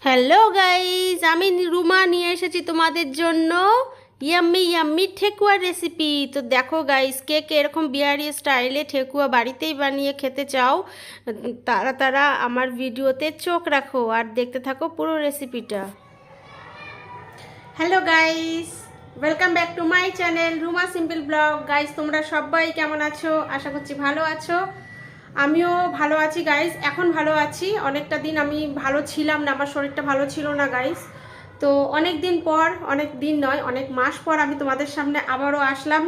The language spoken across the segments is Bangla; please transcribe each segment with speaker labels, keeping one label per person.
Speaker 1: হ্যালো গাইস, আমি রুমা নিয়ে এসেছি তোমাদের জন্য ইয়াম্মি ইয়াম্মি ঠেকুয়া রেসিপি। তো দেখো গাইস, কে কে এরকম বিহারি স্টাইলে ঠেকুয়া বাড়িতেই বানিয়ে খেতে চাও, তারা তারা আমার ভিডিওতে চোখ রাখো আর দেখতে থাকো পুরো রেসিপিটা। Hello guys, welcome back to my channel Ruma simple blog. Guys, তোমরা সবাই কেমন আছো? আশা করছি ভালো আছো। আমিও ভালো আছি গাইস, এখন ভালো আছি। অনেকটা দিন আমি ভালো ছিলাম না, আমার শরীরটা ভালো ছিল না গাইস। তো অনেক দিন পর, অনেক দিন নয় অনেক মাস পর আমি তোমাদের সামনে আবারও আসলাম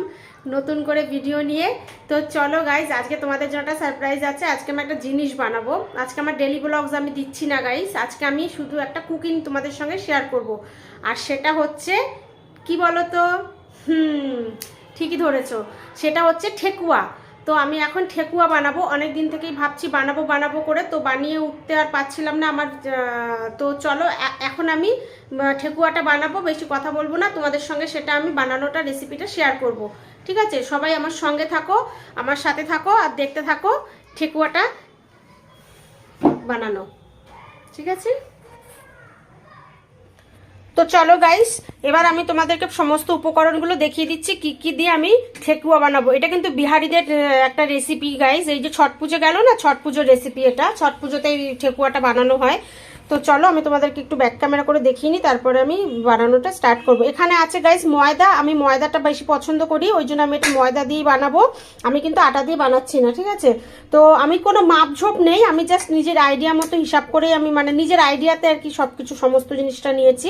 Speaker 1: নতুন করে ভিডিও নিয়ে। তো চলো গাইস, আজকে তোমাদের জন্য একটা সারপ্রাইজ আছে। আজকে আমি একটা জিনিস বানাবো। আজকে আমার ডেলি ব্লগস আমি দিচ্ছি না গাইস, আজকে আমি শুধু একটা কুকিং তোমাদের সঙ্গে শেয়ার করব। আর সেটা হচ্ছে কি বলো তো? ঠিকই ধরেছো, সেটা হচ্ছে ঠেকুয়া। তো আমি এখন ঠেকুয়া বানাবো, অনেক দিন থেকেই ভাবছি বানাবো বানাবো করে, তো বানিয়ে উঠতে আর পাচ্ছিলাম না আমার। তো চলো এখন আমি ঠেকুয়াটা বানাবো। বেশি কথা বলবো না, তোমাদের সঙ্গে সেটা আমি বানানোটা রেসিপিটা শেয়ার করব। ঠিক আছে, সবাই আমার সঙ্গে থাকো, আমার সাথে থাকো আর দেখতে থাকো ঠেকুয়াটা বানানো। ঠিক আছে, তো চলো গাইস, এবার আমি তোমাদেরকে সমস্ত উপকরণগুলো দেখিয়ে দিচ্ছি কি কি দিয়ে আমি ঠেকুয়া বানাবো। এটা কিন্তু বিহারিদের একটা রেসিপি গাইস। এই যে ছট পুজো গেল না, ছট পুজোর রেসিপি এটা। ছট পুজোতে এই ঠেকুয়াটা বানানো হয়। তো চলো আমি তোমাদেরকে একটু ব্যাক ক্যামেরা করে দেখিয়ে নিই, তারপরে আমি বানানোটা স্টার্ট করব। এখানে আছে গাইস ময়দা। আমি ময়দাটা বেশি পছন্দ করি, ওই জন্য আমি একটু ময়দা দিয়েই বানাবো। আমি কিন্তু আটা দিয়ে বানাচ্ছি না, ঠিক আছে? তো আমি কোনো মাপঝোপ নেই, আমি জাস্ট নিজের আইডিয়া মতো হিসাব করেই আমি নিজের আইডিয়াতে আর কি সব কিছু সমস্ত জিনিসটা নিয়েছি।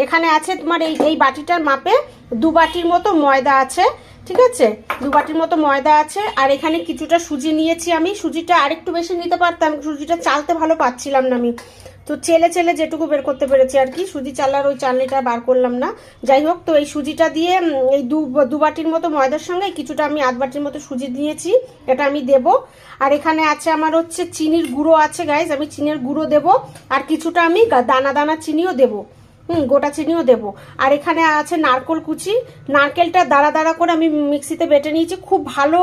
Speaker 1: এখানে আছে তোমার এই বাটিটার মাপে 2 বাটির মতো ময়দা আছে, ঠিক আছে? 2 বাটির মতো ময়দা আছে। আর এখানে কিছুটা সুজি নিয়েছি আমি। সুজিটা আরেকটু বেশি নিতে পারতাম, সুজিটা চালতে ভালো পাচ্ছিলাম না আমি। তো চেলে চেলে যেটুকু বের করতে পেরেছি আর কি, সুজি চালার ওই চালনিটা বার করলাম না। যাই হোক, তো এই সুজিটা দিয়ে এই দু বাটির মতো ময়দার সঙ্গে কিছুটা আমি 1/2 বাটির মতো সুজি দিয়েছি, এটা আমি দেব। আর এখানে আছে আমার হচ্ছে চিনির গুঁড়ো আছে গাইজ, আমি চিনির গুঁড়ো দেব। আর কিছুটা আমি দানা দানা চিনিও দেবো, গোটা চিনিও দেব। আর এখানে আছে নারকেল কুচি। নারকেলটা দাঁড়া দাঁড়া করে আমি মিক্সিতে বেটে নিয়েছি, খুব ভালো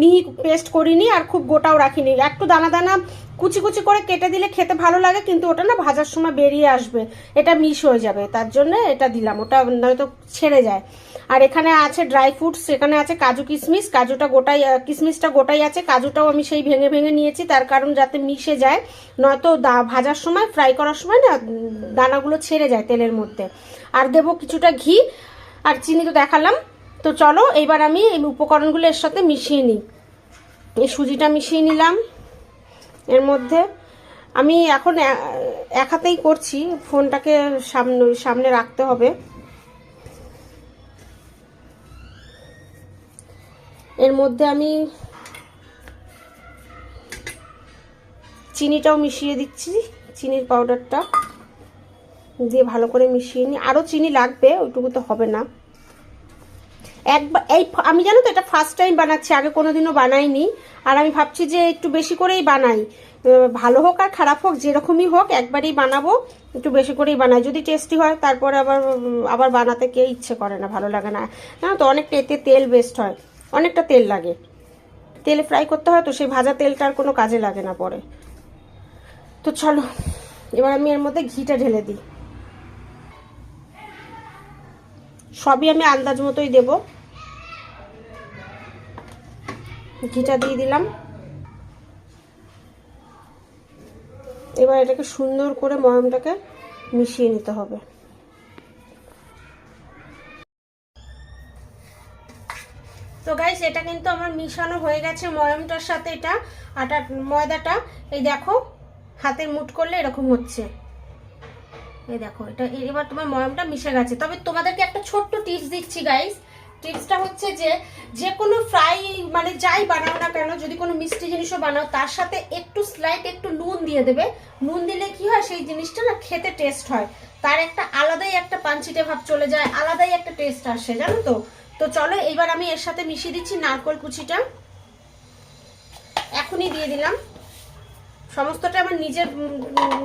Speaker 1: মিহি পেস্ট করিনি আর খুব গোটাও রাখিনি। একটু দানা দানা কুচি কুচি করে কেটে দিলে খেতে ভালো লাগে, কিন্তু ওটা না ভাজার সময় বেরিয়ে আসবে, এটা মিশ হয়ে যাবে, তার জন্য এটা দিলাম, ওটা নয়তো ছেড়ে যায়। আর এখানে আছে ড্রাই ফ্রুটস, এখানে আছে কাজু কিশমিশ। কাজুটা গোটাই, কিশমিশটা গোটাই আছে। কাজুটাও আমি সেই ভেঙে ভেঙে নিয়েছি, তার কারণ যাতে মিশে যায়, নয়তো ভাজার সময় ফ্রাই করার সময় না দানাগুলো ছেড়ে যায় তেলের মধ্যে। আর দেব কিছুটা ঘি, আর চিনি তো দেখালাম। তো চলো এইবার আমি এই উপকরণগুলো এর সাথে মিশিয়ে নিই। এই সুজিটা মিশিয়ে নিলাম এর মধ্যে। আমি এখন এক হাতেই করছি, ফোনটাকে সামনে রাখতে হবে। এর মধ্যে আমি চিনিটাও মিশিয়ে দিচ্ছি, চিনির পাউডারটা দিয়ে ভালো করে মিশিয়ে নিই। আরও চিনি লাগবে, ওইটুকু তো হবে না। একবার এই আমি জানো তো এটা ফার্স্ট টাইম বানাচ্ছি, আগে কোনোদিনও বানাইনি। আর আমি ভাবছি যে একটু বেশি করেই বানাই, ভালো হোক আর খারাপ হোক যেরকমই হোক একবারই বানাবো, একটু বেশি করেই বানাই। যদি টেস্টি হয় তারপরে আবার বানাতে কে ইচ্ছে করে না, ভালো লাগে না, জানো তো? অনেকটা এতে তেল বেস্ট হয়, অনেকটা তেল লাগে, তেলে ফ্রাই করতে হয়, তো সেই ভাজা তেলটা আর কোনো কাজে লাগে না পরে। তো চলো এবার আমি এর মধ্যে ঘিটা ঢেলে দিই। সবই আমি আন্দাজ মতোই দেব। ঘিটা দিয়ে দিলাম। এবার এটাকে সুন্দর করে ময়মটাকে মিশিয়ে নিতে হবে। তো গাইস, এটা কিন্তু আমার মিশানো হয়ে গেছে ময়মটার সাথে, এটা ময়দাটা এই দেখো হাতের মুঠ করলে এরকম হচ্ছে, এই দেখো এটা। এবার তোমার ময়মটা মিশে গেছে। তবে তোমাদেরকে একটা ছোট্ট টিপস দিচ্ছি গাইস। টিপসটা হচ্ছে যে কোনো ফ্রাই যাই বানাও না কেন, যদি কোনো মিষ্টি জিনিসও বানাও, তার সাথে একটু স্লাইট একটু নুন দিয়ে দেবে। নুন দিলে কি হয়, সেই জিনিসটা না খেতে টেস্ট হয়, তার একটা আলাদাই একটা পাঞ্চিটে ভাব চলে যায়, আলাদাই একটা টেস্ট আসে, জানো তো? তো চলো এইবার আমি এর সাথে মিশিয়ে দিচ্ছি নারকেল কুচিটা, এখনই দিয়ে দিলাম। সমস্তটা আমার নিজের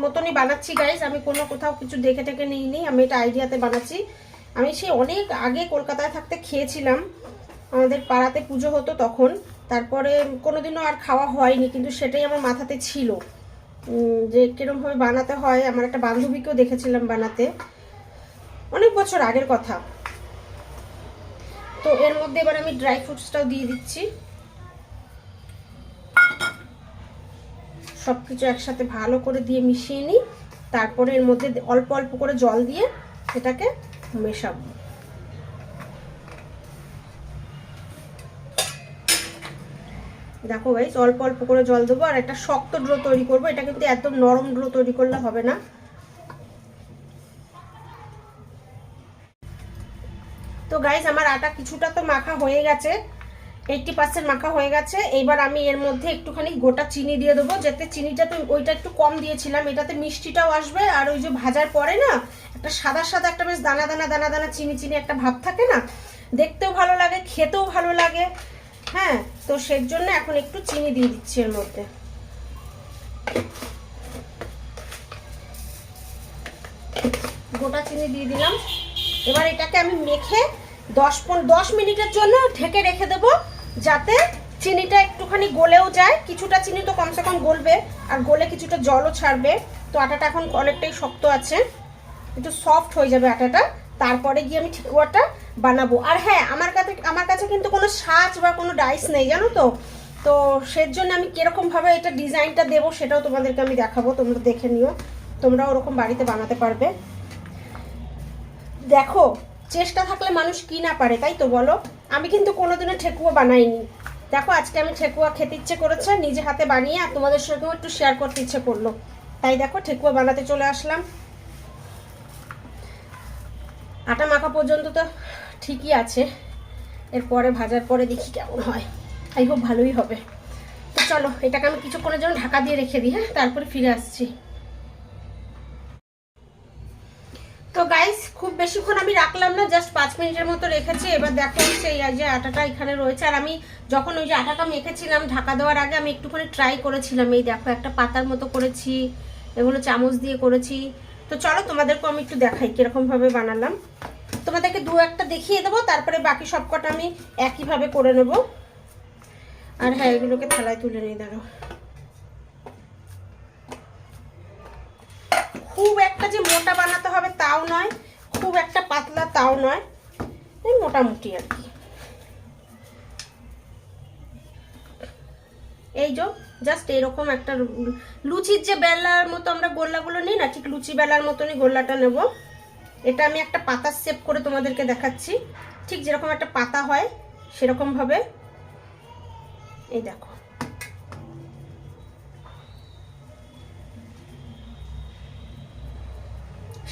Speaker 1: মতনই বানাচ্ছি গাইস, আমি কোনো কোথাও কিছু দেখে টেকে নিইনি, আমি এটা আইডিয়াতে বানাচ্ছি। আমি সেই অনেক আগে কলকাতায় থাকতে খেয়েছিলাম, আমাদের পাড়াতে পুজো হতো তখন, তারপরে কোনোদিনও আর খাওয়া হয়নি, কিন্তু সেটাই আমার মাথাতে ছিল। যে কিরমভাবে বানাতে হয়। আমার একটা বান্ধবীকেও দেখেছিলাম বানাতে, অনেক বছর আগের কথা। তো এর মধ্যে এবার আমি ড্রাই ফ্রুটসটাও দিয়ে দিচ্ছি। সব কিছু একসাথে ভালো করে দিয়ে মিশিয়ে নিই, তারপরে এর মধ্যে অল্প অল্প করে জল দিয়ে এটাকে মেশাবো। দেখো গাইস, অল্প অল্প করে জল দেবো আর একটা শক্ত ডো তৈরি করবো। এটা কিন্তু একদম নরম ডো তৈরি করলে হবে না। তো গাইস, আমার আটা কিছুটা তো মাখা হয়ে গেছে, 80% মাখা হয়ে গেছে। এইবার আমি এর মধ্যে একটুখানি গোটা চিনি দিয়ে দেবো, যাতে চিনিটা তো ওইটা একটু কম দিয়েছিলাম, এটাতে মিষ্টিটাও আসবে। আর ওই যে ভাজার পরে না একটা সাদা সাদা একটা বেশ দানা দানা দানা দানা চিনি চিনি একটা ভাব থাকে না, দেখতেও ভালো লাগে, খেতেও ভালো লাগে। হ্যাঁ, তো সেই জন্য এখন একটু চিনি দিয়ে দিচ্ছি এর মধ্যে। গোটা চিনি দিয়ে দিলাম। এবার এটাকে আমি মেখে 10 মিনিটের জন্য ঢেকে রেখে দেবো, যাতে চিনিটা একটুখানি গলেও যায়। কিছুটা চিনি তো কমসে কম গলবে, আর গলে কিছুটা জলও ছাড়বে। তো আটাটা এখন অনেকটাই শক্ত আছে, একটু সফট হয়ে যাবে আটাটা। তারপরে গিয়ে আমি ঠেকুয়াটা বানাবো। আর হ্যাঁ, আমার কাছে কিন্তু কোনো সাজ বা কোনো ডাইস নেই, জানো তো। তো সেজন্য আমি কিরকমভাবে এটা ডিজাইনটা দেবো সেটাও তোমাদেরকে আমি দেখাবো, তোমরা দেখে নিও, তোমরা ওরকম বাড়িতে বানাতে পারবে। দেখো, চেষ্টা থাকলে মানুষ কি না পারে, তাই তো বলো। আমি কিন্তু কোনোদিনও ঠেকুয়া বানাইনি। দেখো, আজকে আমি ঠেকুয়া খেতে ইচ্ছে করেছে, নিজে হাতে বানিয়ে, আর তোমাদের সঙ্গেও একটু শেয়ার করতে ইচ্ছে করলো, তাই দেখো ঠেকুয়া বানাতে চলে আসলাম। আটা মাখা পর্যন্ত তো ঠিকই আছে, এরপরে ভাজার পরে দেখি কেমন হয়। আই হোপ ভালোই হবে। তো চলো, এটাকে আমি কিছুক্ষণের জন্য ঢাকা দিয়ে রেখে দিই। হ্যাঁ, তারপরে ফিরে আসছি। তো গাইস, খুব বেশিক্ষণ আমি রাখলাম না, জাস্ট 5 মিনিটের মতো রেখেছি। এবার দেখো হচ্ছে এই যে আটাটা এখানে রয়েছে। আর আমি যখন ওই যে আটাটা মেখেছিলাম ঢাকা দেওয়ার আগে আমি একটুখানি ট্রাই করেছিলাম। এই দেখো, একটা পাতার মতো করেছি, এগুলো চামচ দিয়ে করেছি। তো চলো, তোমাদেরকেও আমি একটু দেখাই কিরকমভাবে বানালাম। তোমাদেরকে দু একটা দেখিয়ে দেবো, তারপরে বাকি সবকটা আমি একইভাবে করে নেব। আর হ্যাঁ, এগুলোকে থালায় তুলে নিয়ে দাঁড়ো। খুব একটা যে মোটা বানাতে হবে তাও নয়, খুব একটা পাতলা তাও নয়, এই মোটামুটি আর কি। এই যে জাস্ট এরকম একটা লুচির যে বেলার মতো আমরা গোল্লাগুলো নিই না, ঠিক লুচি বেলার মতনই গোল্লাটা নেব। এটা আমি একটা পাতার শেপ করে তোমাদেরকে দেখাচ্ছি, ঠিক যেরকম একটা পাতা হয় সেরকম ভাবে। এই দেখো,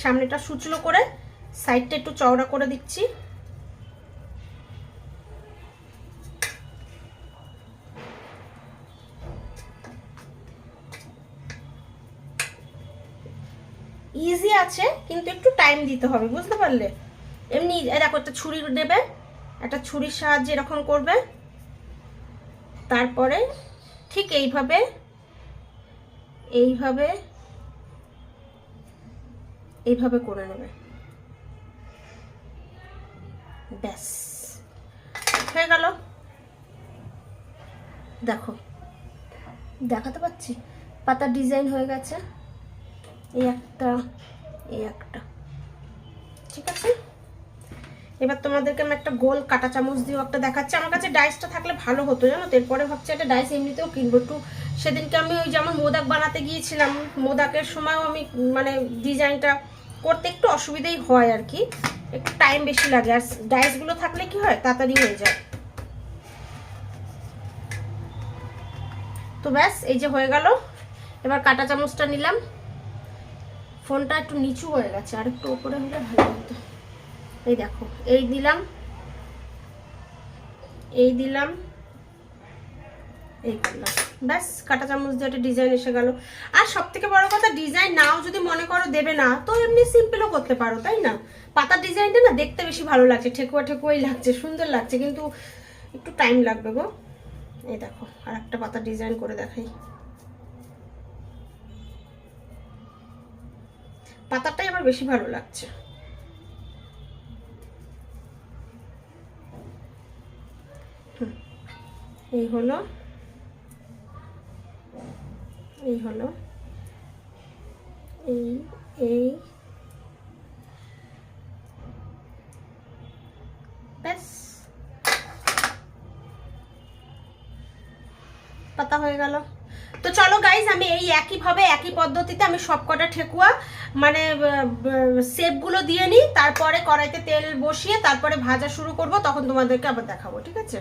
Speaker 1: সামনেটা সুচলো করে, সাইডটা একটু চওড়া করে দিচ্ছি। ইজি আছে, কিন্তু একটু টাইম দিতে হবে, বুঝতে পারলে। এমনি দেখো, একটা ছুরি নেবে, একটা ছুরির সাহায্যে এরকম করবে, তারপরে ঠিক এইভাবে এইভাবে এইভাবে করে নেবে, ব্যাস হয়ে গেল। দেখো, দেখাতে পাচ্ছি, পাতার ডিজাইন হয়ে গেছে। এই একটা, এই একটা, ঠিক আছে। এবার তোমাদেরকে আমি একটা গোল কাটা চামচ দিয়েও একটা দেখাচ্ছি। আমার কাছে ডাইসটা থাকলে ভালো হতো, জানো তো। এরপরে ভাবছি একটা ডাইস এমনিতেও কিনবো। একটু সেদিনকে আমি ওই যেমন মোদাক বানাতে গিয়েছিলাম, মোদাকের সময়ও আমি মানে ডিজাইনটা করতে একটু অসুবিধাই হয় আর কি, একটু টাইম বেশি লাগে। আর ডাইসগুলো থাকলে কি হয়, তাড়াতাড়ি হয়ে যায়। তো ব্যাস, এই যে হয়ে গেল। এবার কাটা চামচটা নিলাম। ফোনটা একটু নিচু হয়ে গেছে, আর একটু উপরে হলে ভালো হতো। এই দেখো, এই দিলাম, এই দিলাম, এই করলাম, ব্যাস। কাটা চামচ দিয়ে একটা ডিজাইন এসে গেল। আর সব থেকে বড় কথা, ডিজাইন নাও যদি মনে করো দেবে না, তো এমনি সিম্পলও করতে পারো, তাই না। পাতার ডিজাইনটা না দেখতে বেশি ভালো লাগছে, ঠেকুয়া ঠেকুয়াই লাগছে, সুন্দর লাগছে, কিন্তু একটু টাইম লাগবে গো। এই দেখো, আর একটা পাতার ডিজাইন করে দেখাই। পাতাটাই আমার বেশি ভালো লাগছে। এই হলো, এই হলো। এই এই ব্যাস পাতা হয়ে গেল। তো চলো গাইজ, আমি এই একইভাবে একই পদ্ধতিতে আমি সবকটা ঠেকুয়া মানে শেপগুলো দিয়ে নিই, তারপরে কড়াইতে তেল বসিয়ে তারপরে ভাজা শুরু করব, তখন তোমাদেরকে আবার দেখাবো, ঠিক আছে?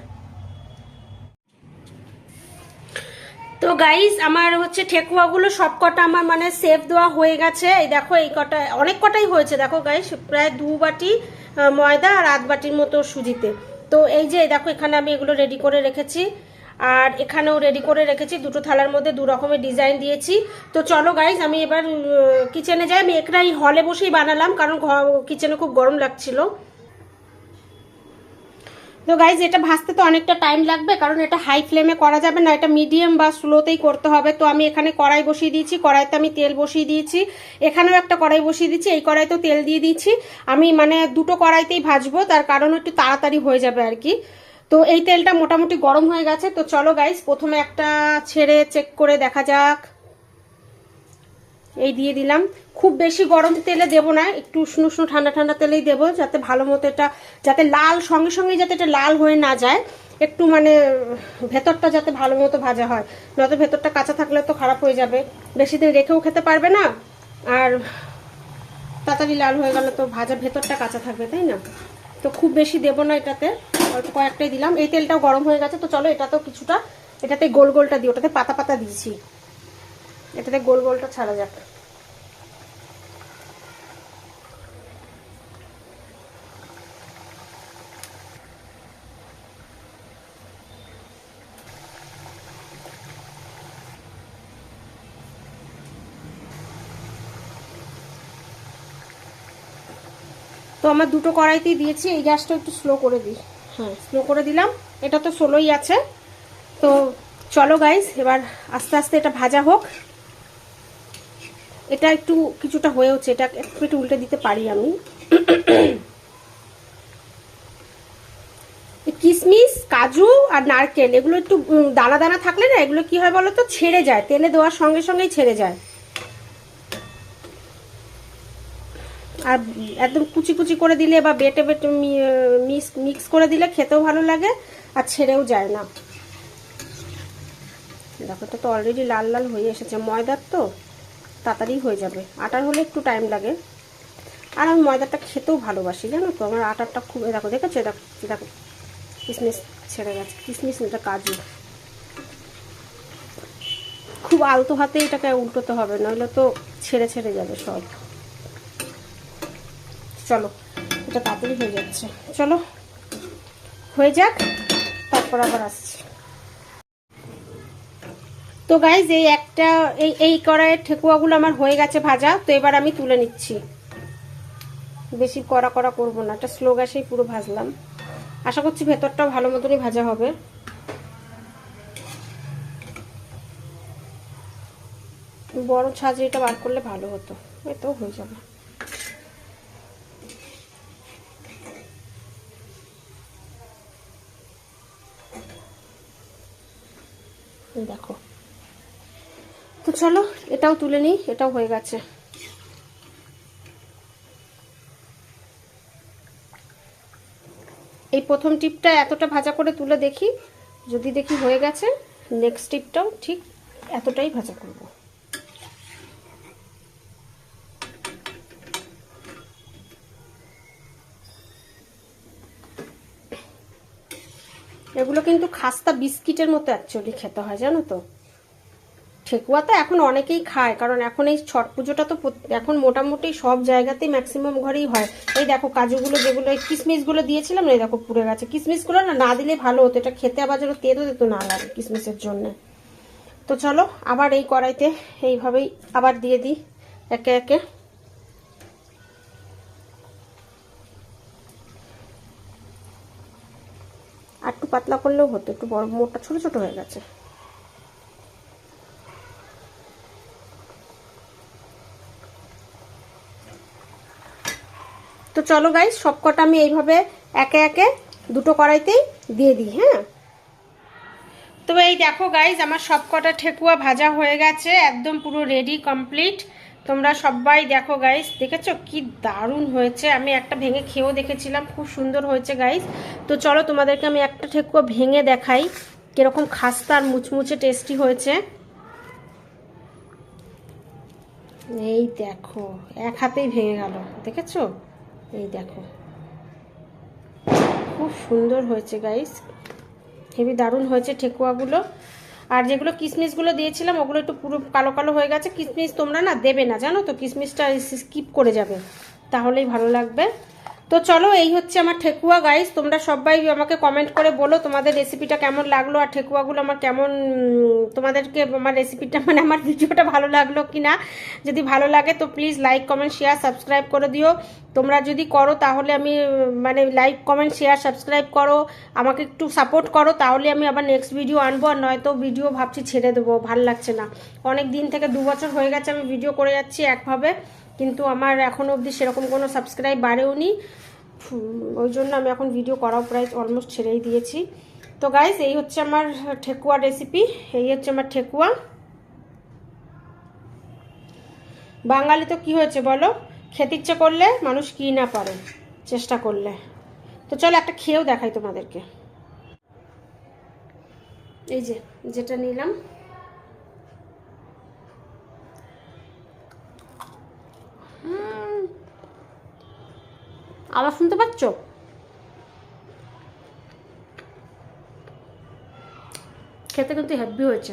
Speaker 1: তো গাইজ আমার হচ্ছে ঠেকুয়াগুলো সবকটা আমার মানে শেপ দেওয়া হয়ে গেছে। এই দেখো, এই কটা অনেক কটাই হয়েছে দেখো গাইজ, প্রায় 2 বাটি ময়দা আর 1 বাটির মতো সুজিতে। তো এই যে দেখো, এখানে আমি এগুলো রেডি করে রেখেছি, আর এখানেও রেডি করে রেখেছি, দুটো থালার মধ্যে 2 রকমের ডিজাইন দিয়েছি। তো চলো গাইজ, আমি এবার কিচেনে যাই। আমি একটাই হলে বসেই বানালাম, কারণ কিচেনে খুব গরম লাগছিল। তো গাইজ, এটা ভাজতে তো অনেকটা টাইম লাগবে, কারণ এটা হাই ফ্লেমে করা যাবে না, এটা মিডিয়াম বা স্লোতেই করতে হবে। তো আমি এখানে কড়াই বসিয়ে দিয়েছি, কড়াইতে আমি তেল বসিয়ে দিয়েছি, এখানেও একটা কড়াই বসিয়ে দিয়েছি, এই কড়াইতেও তেল দিয়ে দিয়েছি। আমি মানে দুটো কড়াইতেই ভাজবো, তার কারণ একটু তাড়াতাড়ি হয়ে যাবে আর কি। তো এই তেলটা মোটামুটি গরম হয়ে গেছে। তো চলো গাইজ, প্রথমে একটা ছেড়ে চেক করে দেখা যাক। এই দিয়ে দিলাম। খুব বেশি গরম তেলে দেবো না, একটু উষ্ণ উষ্ণ ঠান্ডা ঠান্ডা তেলেই দেবো, যাতে ভালো মতো এটা যাতে লাল সঙ্গে সঙ্গে যাতে এটা লাল হয়ে না যায়, একটু মানে ভেতরটা যাতে ভালো মতো ভাজা হয়, নয়তো ভেতরটা কাঁচা থাকলে তো খারাপ হয়ে যাবে, বেশি দিন রেখেও খেতে পারবে না, আর তাড়াতাড়ি লাল হয়ে গেলে তো ভাজা ভেতরটা কাঁচা থাকবে, তাই না? তো খুব বেশি দেবো না এটাতে, অল্প কয়েকটাই দিলাম। এই তেলটাও গরম হয়ে গেছে। তো চলো, এটাতেও কিছুটা, এটাতে গোল গোলটা দিই, ওটাতে পাতা পাতা দিয়েছি, এটাতে গোল গোলটা ছাড়া যাক। তো আমার দুটো কড়াইতেই দিয়েছি, এই গ্যাসটা একটু স্লো করে দিই, হ্যাঁ স্লো করে দিলাম, এটা তো স্লোই আছে। তো চলো গাইস, এবার আস্তে আস্তে এটা ভাজা হোক। এটা একটু কিছুটা হয়েছে, এটা একটু উল্টে দিতে পারি আমি। কিশমিশ, কাজু আর নারকেল এগুলো একটু দানা দানা থাকলে না, এগুলো কি হয় বলো তো, ছেড়ে যায়, তেলে দেওয়ার সঙ্গে সঙ্গেই ছেড়ে যায়। আর একদম কুচি কুচি করে দিলে বা বেটে বেটে মিক্স করে দিলে খেতেও ভালো লাগে, আর ছেড়েও যায় না। দেখো, এটা তো অলরেডি লাল লাল হয়ে এসেছে, ময়দার তো তাড়াতাড়ি হয়ে যাবে, আটার হলে একটু টাইম লাগে। আর আমি ময়দাটা খেতেও ভালোবাসি, জানো তো, আমার আটারটা খুব, দেখো দেখেছো, দেখো কিশমিশ ছেড়ে গেছে, কিশমিশ এটা কাজু। খুব আলতো হাতে এটাকে উল্টোতে হবে, নইলে তো ছেড়ে ছেড়ে যাবে সব। চলো, এটা তাড়াতাড়ি হয়ে যাচ্ছে, চলো হয়ে যাক, তারপর আবার আসছি। তো গাইজ, এই একটা এই কড়াইয়ের ঠেকুয়াগুলো আমার হয়ে গেছে ভাজা। তো এবার আমি তুলে নিচ্ছি, বেশি কড়া কড়া করবো না, একটা স্লো গ্যাসেই পুরো ভাজলাম। আশা করছি ভেতরটাও ভালো মতনই ভাজা হবে। বড় ছাঁচড়িটা বার করলে ভালো হতো, এটাও হয়ে যাবে। দেখো, তো চলো এটাও তুলে নিই, এটাও হয়ে গেছে। এই প্রথম টিপটা এতটা ভাজা করে তুলে দেখি, যদি দেখি হয়ে গেছে, নেক্সট টিপটাও ঠিক এতটাই ভাজা করব। এগুলো কিন্তু খাস্তা বিস্কিটের মতো অ্যাকচুয়ালি খেতে হয়, জানো তো। ঠেকুয়া তো এখন অনেকেই খায়, কারণ এখন এই ছট পুজোটা তো এখন মোটামুটি সব জায়গাতেই ম্যাক্সিমাম ঘরেই হয়। এই দেখো, কাজুগুলো যেগুলো, এই কিশমিশগুলো দিয়েছিলাম না, এই দেখো পুড়ে গেছে। কিশমিশগুলো না দিলে ভালো হতো, এটা খেতে আবার যেন তেতো তেতো না লাগে কিশমিশের জন্য। তো চলো, আবার এই কড়াইতে এইভাবেই আবার দিয়ে দিই একে একে। আর একটু পাতলা করলেও হতো, একটু বড় মোটা ছোট ছোট হয়ে গেছে। তো চলো গাইস, সবকটা আমি এইভাবে একে একে দুটো কড়াইতেই দিয়ে দিই, হ্যাঁ। তো এই দেখো গাইস, আমার সবকটা ঠেকুয়া ভাজা হয়ে গেছে, একদম পুরো রেডি কমপ্লিট। তোমরা সবাই দেখো গাইস, দেখেছো কি দারুণ হয়েছে। আমি একটা ভেঙে খেয়েও দেখেছিলাম, খুব সুন্দর হয়েছে গাইস। তো চলো তোমাদেরকে আমি একটা ঠেকুয়া ভেঙে দেখাই কিরকম খাস্তা আর মুচমুচে টেস্টি হয়েছে। এই দেখো, এক হাতেই ভেঙে গেল, দেখেছো? এই দেখো, খুব সুন্দর হয়েছে গাইস, হেবি দারুণ হয়েছে ঠেকুয়াগুলো। আর যেগুলো কিশমিশগুলো দিয়েছিলাম ওগুলো একটু পুরো কালো কালো হয়ে গেছে। কিশমিশ তোমরা না দেবে না, জানো তো, কিশমিশটা স্কিপ করে যাবে, তাহলেই ভালো লাগবে। তো চলো, এই হচ্ছে আমার ঠেকুয়া গাইস। তোমরা সবাই আমাকে কমেন্ট করে বলো তোমাদের রেসিপিটা কেমন লাগলো, আর ঠেকুয়াগুলো আমার কেমন, তোমাদেরকে আমার রেসিপিটা মানে আমার ভিডিওটা ভালো লাগলো কি না। যদি ভালো লাগে তো please like comment share subscribe করে দিও। তোমরা যদি করো তাহলে আমি মানে লাইক কমেন্ট শেয়ার সাবস্ক্রাইব করো, আমাকে একটু সাপোর্ট করো, তাহলে আমি আবার নেক্সট ভিডিও আনবো। আর নয়তো ভিডিও ভাবছি ছেড়ে দেবো, ভাল লাগছে না। অনেক দিন থেকে 2 বছর হয়ে গেছে আমি ভিডিও করে যাচ্ছি একভাবে, কিন্তু আমার এখনও অবধি সেরকম কোনো সাবস্ক্রাইব বাড়েও নি, ওই জন্য আমি এখন ভিডিও করাও প্রায় অলমোস্ট ছেড়েই দিয়েছি। তো গাইস, এই হচ্ছে আমার ঠেকুয়া রেসিপি, এই হচ্ছে আমার ঠেকুয়া। বাঙালি তো কি হয়েছে বলো, খেতে ইচ্ছে করলে মানুষ কি না পারে চেষ্টা করলে। তো চলো একটা খেয়েও দেখাই তোমাদেরকে। এই যে যেটা নিলাম, আবার শুনতে পাচ্ছ? খেতে কিন্তু হেভি হয়েছে।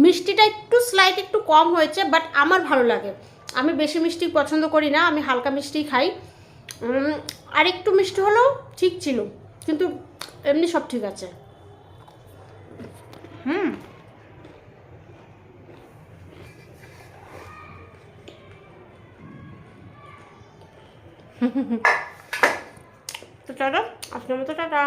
Speaker 1: মিষ্টিটা একটু স্লাইট একটু কম হয়েছে, বাট আমার ভালো লাগে। আমি বেশি মিষ্টি পছন্দ করি না, আমি হালকা মিষ্টি খাই। আর একটু মিষ্টি হলেও ঠিক ছিল, কিন্তু এমনি সব ঠিক আছে। তো চলো, আজকের মতো টাটা।